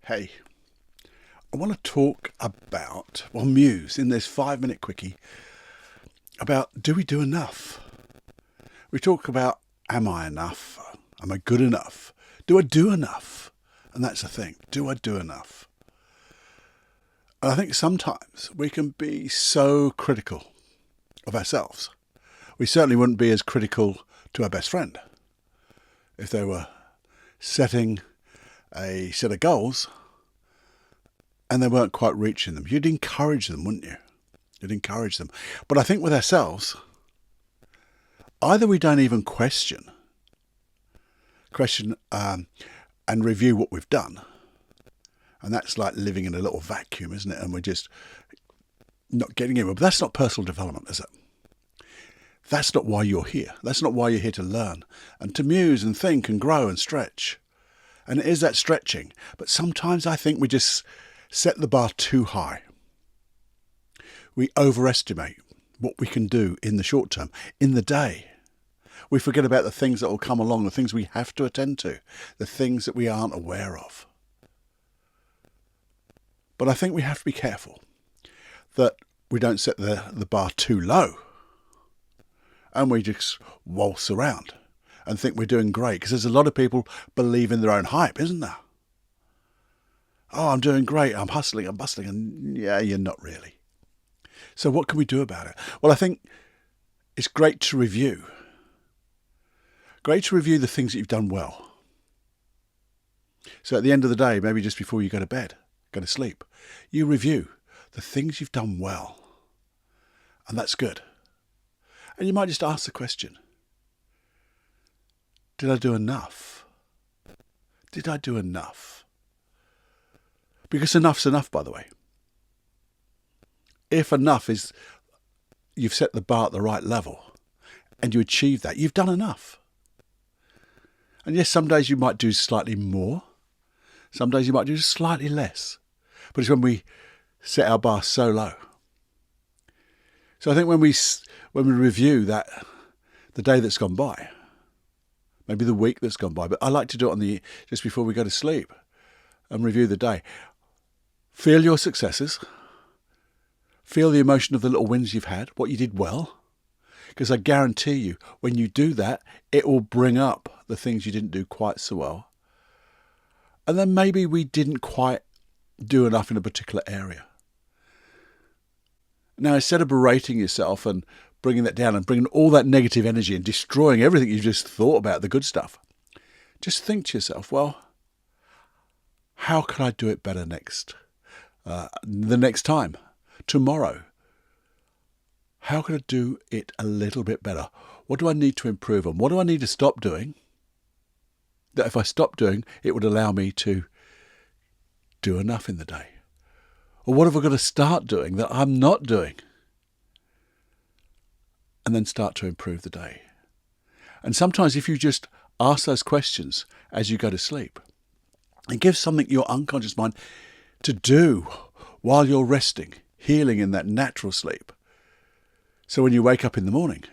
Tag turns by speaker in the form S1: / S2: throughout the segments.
S1: Hey, I want to talk about, muse in this 5-minute quickie about, do we do enough? We talk about, am I enough? Am I good enough? Do I do enough? And that's the thing. Do I do enough? And I think sometimes we can be so critical of ourselves. We certainly wouldn't be as critical to our best friend if they were setting a set of goals and they weren't quite reaching them. You'd encourage them, wouldn't you? You'd encourage them. But I think with ourselves, either we don't even question and review what we've done. And that's like living in a little vacuum, isn't it? And we're just not getting anywhere. But that's not personal development, is it? That's not why you're here. That's not why you're here to learn and to muse and think and grow and stretch. And it is that stretching. But sometimes I think we just set the bar too high. We overestimate what we can do in the short term, in the day. We forget about the things that will come along, the things we have to attend to, the things that we aren't aware of. But I think we have to be careful that we don't set the bar too low and we just waltz around and think we're doing great, because there's a lot of people believe in their own hype, isn't there? Oh, I'm doing great, I'm hustling, I'm bustling, and yeah, you're not really. So what can we do about it? Well, I think it's great to review. Great to review the things that you've done well. So at the end of the day, maybe just before you go to bed, go to sleep, you review the things you've done well. And that's good. And you might just ask the question, did I do enough? Did I do enough? Because enough's enough, by the way. If enough is, you've set the bar at the right level and you achieve that, you've done enough. And yes, some days you might do slightly more. Some days you might do slightly less. But it's when we set our bar so low. So I think when we review that, the day that's gone by, maybe the week that's gone by, but I like to do it just before we go to sleep and review the day. Feel your successes. Feel the emotion of the little wins you've had, what you did well. Because I guarantee you, when you do that, it will bring up the things you didn't do quite so well. And then maybe we didn't quite do enough in a particular area. Now, instead of berating yourself and bringing that down and bringing all that negative energy and destroying everything you've just thought about, the good stuff, just think to yourself, well, how can I do it better the next time, tomorrow? How can I do it a little bit better? What do I need to improve on? What do I need to stop doing that if I stop doing, it would allow me to do enough in the day? Or what have I got to start doing that I'm not doing? And then start to improve the day. And sometimes if you just ask those questions as you go to sleep, it gives something your unconscious mind to do while you're resting, healing in that natural sleep. So when you wake up in the morning,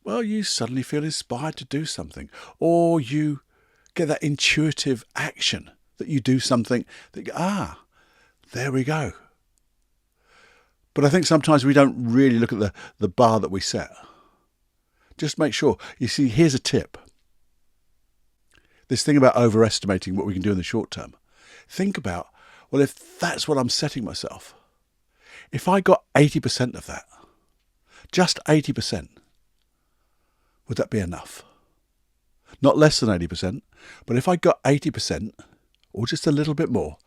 S1: well, you suddenly feel inspired to do something, or you get that intuitive action that you do something that, there we go. But I think sometimes we don't really look at the bar that we set. Just make sure. You see, here's a tip. This thing about overestimating what we can do in the short term. Think about, well, if that's what I'm setting myself, if I got 80% of that, just 80%, would that be enough? Not less than 80%, but if I got 80%, or just a little bit more,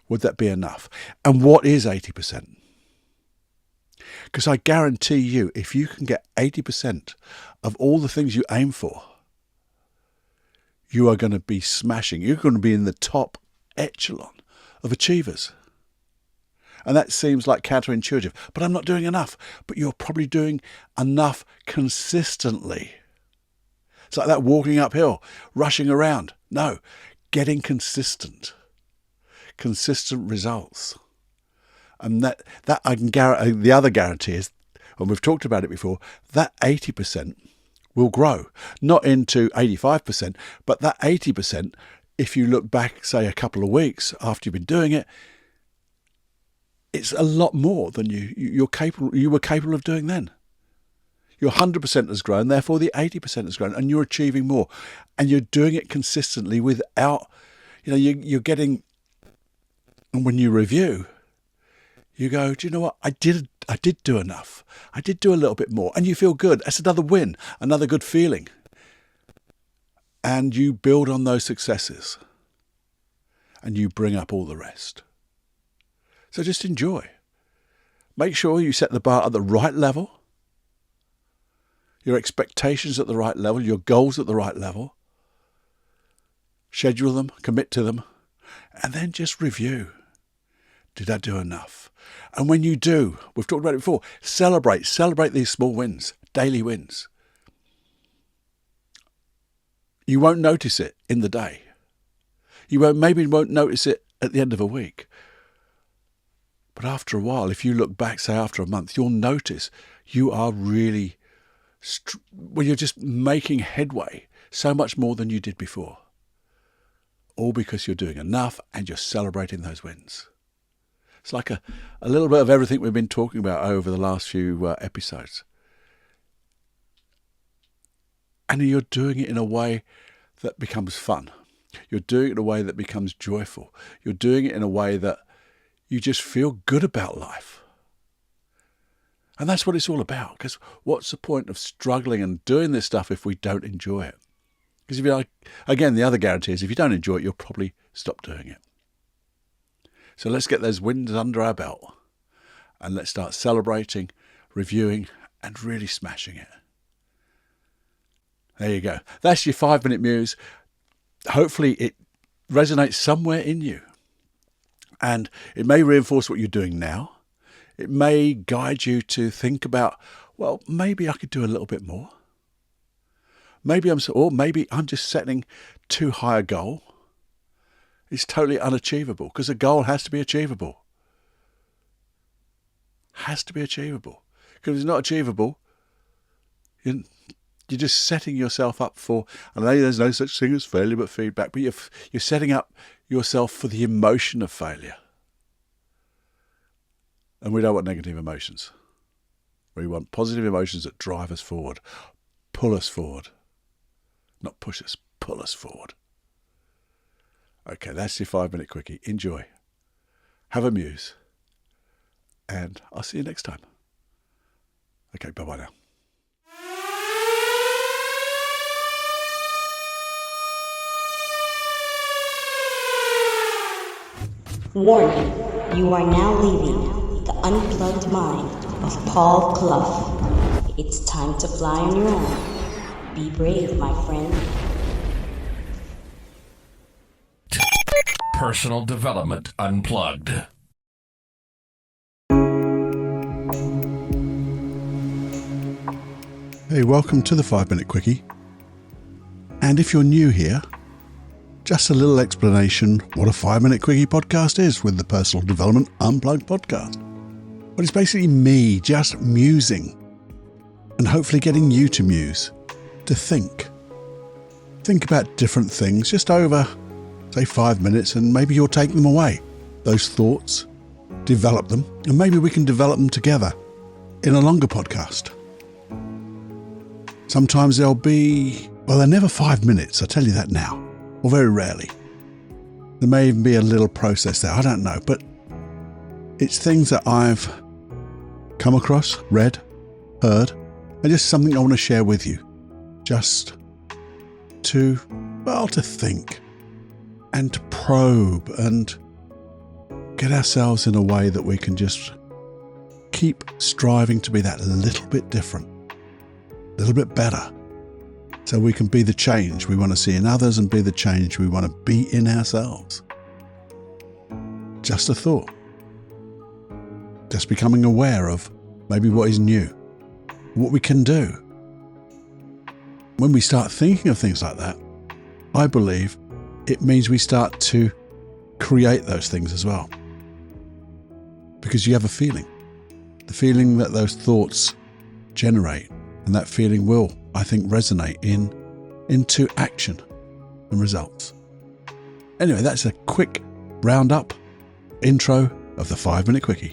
S1: would that be enough? And what is 80%? Because I guarantee you, if you can get 80% of all the things you aim for, you are going to be smashing. You're going to be in the top echelon of achievers. And that seems like counterintuitive, but I'm not doing enough. But you're probably doing enough consistently. It's like that walking uphill, rushing around. No, getting consistent results. And that I can guarantee. The other guarantee is, and we've talked about it before, that 80% will grow, not into 85%, but that 80% if you look back, say, a couple of weeks after you've been doing it, it's a lot more than you were capable of doing then. Your 100% has grown, therefore the 80% has grown, and you're achieving more. And you're doing it consistently without, you're getting, and when you review, you go, do you know what? I did do enough. I did do a little bit more. And you feel good. That's another win, another good feeling. And you build on those successes. And you bring up all the rest. So just enjoy. Make sure you set the bar at the right level. Your expectations at the right level. Your goals at the right level. Schedule them. Commit to them. And then just review. Did I do enough? And when you do, we've talked about it before, celebrate these small wins, daily wins. You won't notice it in the day. Maybe won't notice it at the end of a week. But after a while, if you look back, say after a month, you'll notice you are really, you're just making headway so much more than you did before. All because you're doing enough and you're celebrating those wins. It's like a little bit of everything we've been talking about over the last few episodes. And you're doing it in a way that becomes fun. You're doing it in a way that becomes joyful. You're doing it in a way that you just feel good about life. And that's what it's all about. Because what's the point of struggling and doing this stuff if we don't enjoy it? Because again, the other guarantee is if you don't enjoy it, you'll probably stop doing it. So let's get those wins under our belt and let's start celebrating, reviewing, and really smashing it. There you go. That's your 5-minute muse. Hopefully it resonates somewhere in you. And it may reinforce what you're doing now. It may guide you to think about, well, maybe I could do a little bit more. Maybe I'm just setting too high a goal. It's totally unachievable because a goal has to be achievable. Has to be achievable. Because if it's not achievable, you're just setting yourself up for, I know there's no such thing as failure but feedback, but you're setting up yourself for the emotion of failure. And we don't want negative emotions. We want positive emotions that drive us forward, pull us forward. Not push us, pull us forward. Okay, that's your 5-minute quickie. Enjoy. Have a muse. And I'll see you next time. Okay, bye-bye now.
S2: Warning, you are now leaving the unplugged mind of Paul Clough. It's time to fly on your own. Be brave, my friend.
S3: Personal Development Unplugged.
S1: Hey, welcome to the 5-minute quickie. And if you're new here, just a little explanation what a 5-minute quickie podcast is with the Personal Development Unplugged podcast. But it's basically me just musing and hopefully getting you to muse, to think. Think about different things just over, say, 5 minutes, and maybe you'll take them away. Those thoughts, develop them, and maybe we can develop them together in a longer podcast. Sometimes they'll be, well, they're never 5 minutes, I'll tell you that now, or very rarely. There may even be a little process there, I don't know, but it's things that I've come across, read, heard, and just something I want to share with you. Just to think and to probe and get ourselves in a way that we can just keep striving to be that little bit different, a little bit better, so we can be the change we want to see in others and be the change we want to be in ourselves. Just a thought. Just becoming aware of maybe what is new, what we can do. When we start thinking of things like that, I believe it means we start to create those things as well. Because you have a feeling. The feeling that those thoughts generate, and that feeling will, I think, resonate into action and results. Anyway, that's a quick roundup intro of the 5 Minute Quickie.